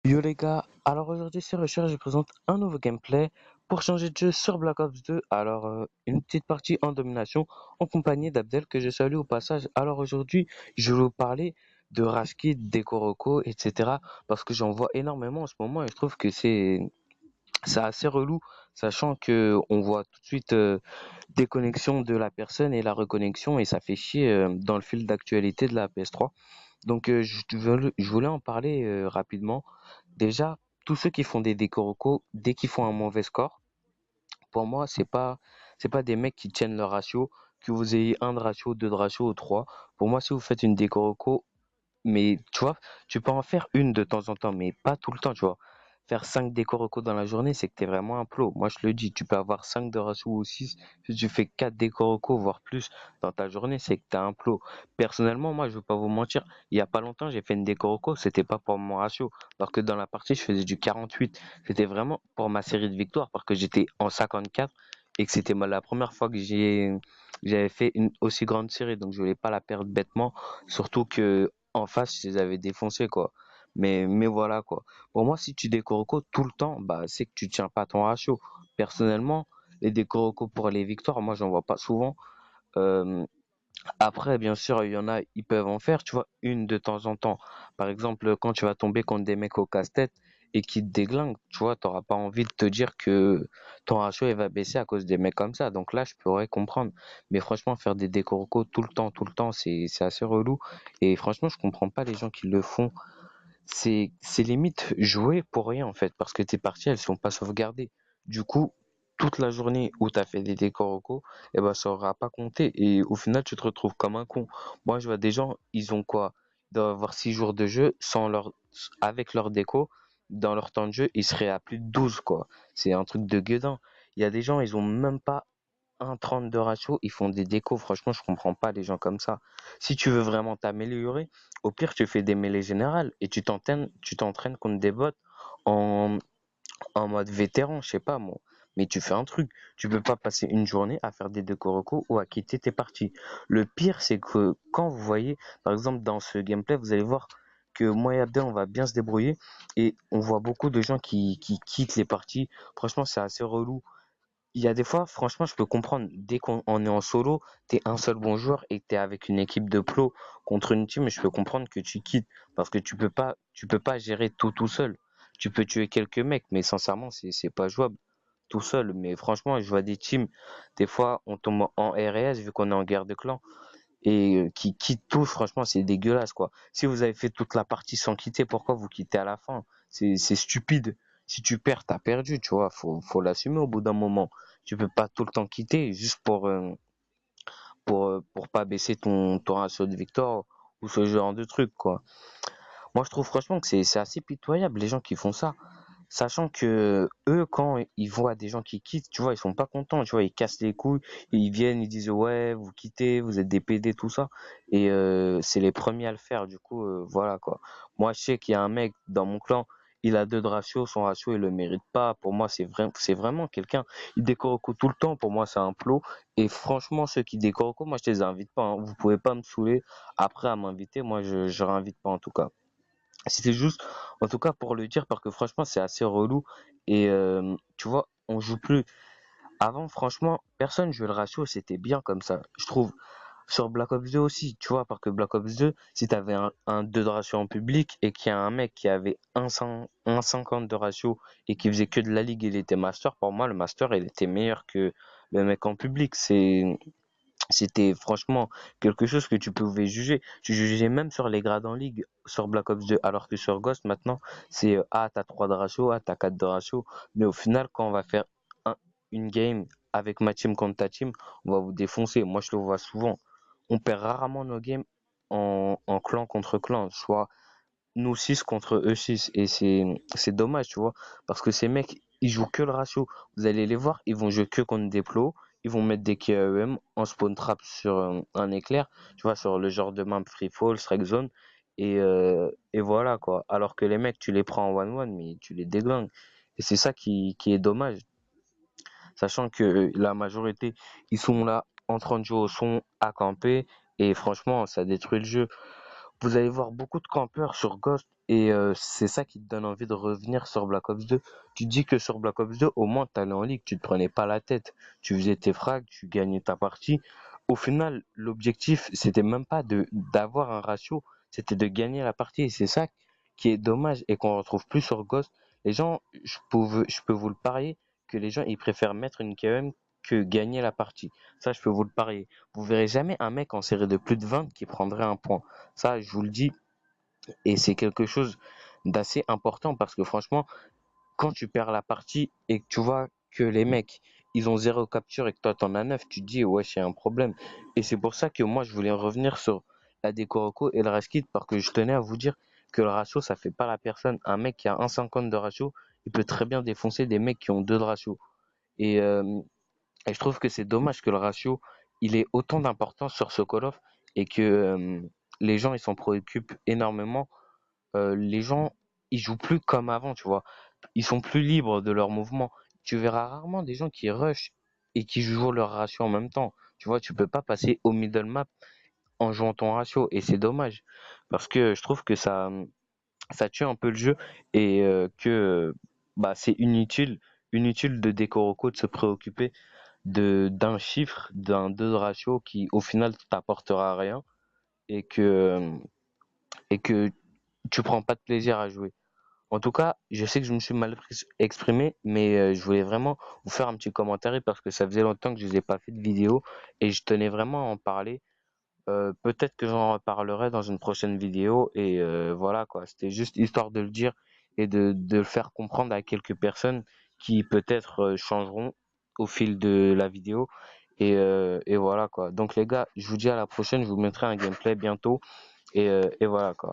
Yo les gars, alors aujourd'hui sur Recherche je présente un nouveau gameplay pour changer de jeu sur Black Ops 2. Alors une petite partie en domination en compagnie d'Abdel que je salue au passage. Alors aujourd'hui je vais vous parler de Rashkid, Dekoroko, etc. Parce que j'en vois énormément en ce moment et je trouve que c'est assez relou, sachant que on voit tout de suite déconnexion de la personne et la reconnexion et ça fait chier dans le fil d'actualité de la PS3. Donc je voulais en parler rapidement. Déjà, tous ceux qui font des décorocos, dès qu'ils font un mauvais score, pour moi, c'est pas des mecs qui tiennent leur ratio, que vous ayez un de ratio, deux de ratio ou trois. Pour moi, si vous faites une décoroco, mais tu vois, tu peux en faire une de temps en temps, mais pas tout le temps, tu vois. Faire 5 décos recos dans la journée, c'est que t'es vraiment un pro. Moi, je le dis, tu peux avoir 5 de ratio ou 6. Si tu fais 4 décos recos, voire plus, dans ta journée, c'est que t'es un pro. Personnellement, moi, je veux pas vous mentir. Il y a pas longtemps, j'ai fait une déco reco, c'était pas pour mon ratio. Alors que dans la partie, je faisais du 48. C'était vraiment pour ma série de victoires, parce que j'étais en 54 et que c'était la première fois que j'avais fait une aussi grande série. Donc, je voulais pas la perdre bêtement. Surtout que, en face, je les avais défoncés, quoi. Mais voilà, quoi. Pour moi, si tu décorocos tout le temps, bah, c'est que tu tiens pas ton ratio. Personnellement, les décorocos pour les victoires, moi, j'en vois pas souvent. Euh, Après, bien sûr, il y en a, ils peuvent en faire, tu vois, une de temps en temps. Par exemple, quand tu vas tomber contre des mecs au casse-tête et qui te déglinguent, tu vois, t'auras pas envie de te dire que ton ratio il va baisser à cause des mecs comme ça. Donc là, je pourrais comprendre. Mais franchement, faire des décorocos tout le temps, c'est assez relou. Et franchement, je comprends pas les gens qui le font. C'est limite jouer pour rien en fait, parce que tes parties elles sont pas sauvegardées. Du coup, toute la journée où tu as fait des décors locaux, eh ben ça aura pas compté et au final tu te retrouves comme un con. Moi je vois des gens, ils ont quoi? Ils doivent avoir 6 jours de jeu sans leur avec leur déco, dans leur temps de jeu, ils seraient à plus de 12 quoi. C'est un truc de gueudin. Il y a des gens, ils ont même pas un 30 de ratio, ils font des décos. Franchement, je comprends pas les gens comme ça. Si tu veux vraiment t'améliorer, au pire, tu fais des mêlées générales et tu t'entraînes contre des bots en, en mode vétéran, je sais pas moi. Mais tu fais un truc. Tu peux pas passer une journée à faire des décos recos ou à quitter tes parties. Le pire, c'est que quand vous voyez, par exemple, dans ce gameplay, vous allez voir que moi et Abdel, on va bien se débrouiller et on voit beaucoup de gens qui quittent les parties. Franchement, c'est assez relou. Il y a des fois, franchement, je peux comprendre. Dès qu'on est en solo, t'es un seul bon joueur et que t'es avec une équipe de pros contre une team, je peux comprendre que tu quittes parce que tu peux pas gérer tout seul. Tu peux tuer quelques mecs, mais sincèrement, c'est pas jouable tout seul. Mais franchement, je vois des teams, des fois, on tombe en RS vu qu'on est en guerre de clan et qui quittent tous. Franchement, c'est dégueulasse, quoi. Si vous avez fait toute la partie sans quitter, pourquoi vous quittez à la fin? C'est stupide. Si tu perds, t'as perdu, tu vois. Faut l'assumer au bout d'un moment. Tu peux pas tout le temps quitter juste pour pas baisser ton ratio de victoire ou ce genre de truc, quoi. Moi, je trouve franchement que c'est assez pitoyable les gens qui font ça. Sachant que eux, quand ils voient des gens qui quittent, tu vois, ils sont pas contents, tu vois, ils cassent les couilles, ils viennent, ils disent ouais, vous quittez, vous êtes des PD, tout ça. Et c'est les premiers à le faire, du coup, voilà quoi. Moi, je sais qu'il y a un mec dans mon clan, il a deux de ratio, son ratio, il le mérite pas. Pour moi, c'est vraiment quelqu'un. Il décore au coup tout le temps, pour moi, c'est un plot. Et franchement, ceux qui décorent au coup, moi, je les invite pas, hein. Vous pouvez pas me saouler après à m'inviter, moi, je réinvite pas en tout cas. C'était juste, en tout cas pour le dire, parce que franchement c'est assez relou et tu vois, on joue plus. Avant, franchement, personne jouait le ratio, c'était bien comme ça, je trouve. Sur Black Ops 2 aussi, tu vois, parce que Black Ops 2, si t'avais un 2 de ratio en public et qu'il y a un mec qui avait 1,50 de ratio et qui faisait que de la ligue, il était master, pour moi le master il était meilleur que le mec en public. C'était franchement quelque chose que tu pouvais juger. Tu jugeais même sur les grades en ligue sur Black Ops 2, alors que sur Ghost maintenant, c'est ah t'as 3 de ratio, ah t'as 4 de ratio. Mais au final, quand on va faire une game avec ma team contre ta team, on va vous défoncer. Moi je le vois souvent. On perd rarement nos games en clan contre clan, soit nous 6 contre eux 6 et c'est dommage, tu vois, parce que ces mecs ils jouent que le ratio. Vous allez les voir, ils vont jouer que contre des plots, ils vont mettre des KEM en spawn trap sur un éclair, tu vois, sur le genre de map free fall, strike zone et voilà quoi. Alors que les mecs tu les prends en 1-1 mais tu les déglingues et c'est ça qui est dommage, sachant que la majorité ils sont là en train de jouer au son à camper et franchement ça détruit le jeu. vous allez voir beaucoup de campeurs sur Ghost et c'est ça qui te donne envie de revenir sur Black Ops 2. Tu te dis que sur Black Ops 2, au moins t'allais en ligue, tu te prenais pas la tête, tu faisais tes frags, tu gagnais ta partie. Au final, l'objectif, c'était même pas de d'avoir un ratio, c'était de gagner la partie et c'est ça qui est dommage et qu'on retrouve plus sur Ghost. Les gens, je peux vous le parier que les gens ils préfèrent mettre une KM que gagner la partie. Ça, je peux vous le parier. Vous verrez jamais un mec en série de plus de 20 qui prendrait un point. Ça, je vous le dis, et c'est quelque chose d'assez important parce que franchement, quand tu perds la partie et que tu vois que les mecs, ils ont zéro capture et que toi t'en as 9, tu te dis ouais, c'est un problème. Et c'est pour ça que moi, je voulais revenir sur la Deco et le Rush Kit parce que je tenais à vous dire que le ratio, ça fait pas la personne. Un mec qui a 1,50 de ratio, il peut très bien défoncer des mecs qui ont 2 de ratio. Et, euh, et je trouve que c'est dommage que le ratio, il ait autant d'importance sur ce Call of et que les gens, ils s'en préoccupent énormément. Les gens, ils jouent plus comme avant, tu vois. Ils sont plus libres de leurs mouvements. Tu verras rarement des gens qui rushent et qui jouent leur ratio en même temps. Tu vois, tu peux pas passer au middle map en jouant ton ratio et c'est dommage parce que je trouve que ça tue un peu le jeu et que bah c'est inutile de Decoroco de se préoccuper de d'un chiffre, d'un 2 de ratio qui au final t'apportera rien et et que tu prends pas de plaisir à jouer. En tout cas, je sais que je me suis mal exprimé, mais je voulais vraiment vous faire un petit commentaire parce que ça faisait longtemps que je n'ai pas fait de vidéo et je tenais vraiment à en parler. Peut-être que j'en reparlerai dans une prochaine vidéo et voilà quoi. C'était juste histoire de le dire et de le faire comprendre à quelques personnes qui peut-être changeront au fil de la vidéo et voilà quoi. Donc les gars, je vous dis à la prochaine. Je vous mettrai un gameplay bientôt et voilà quoi.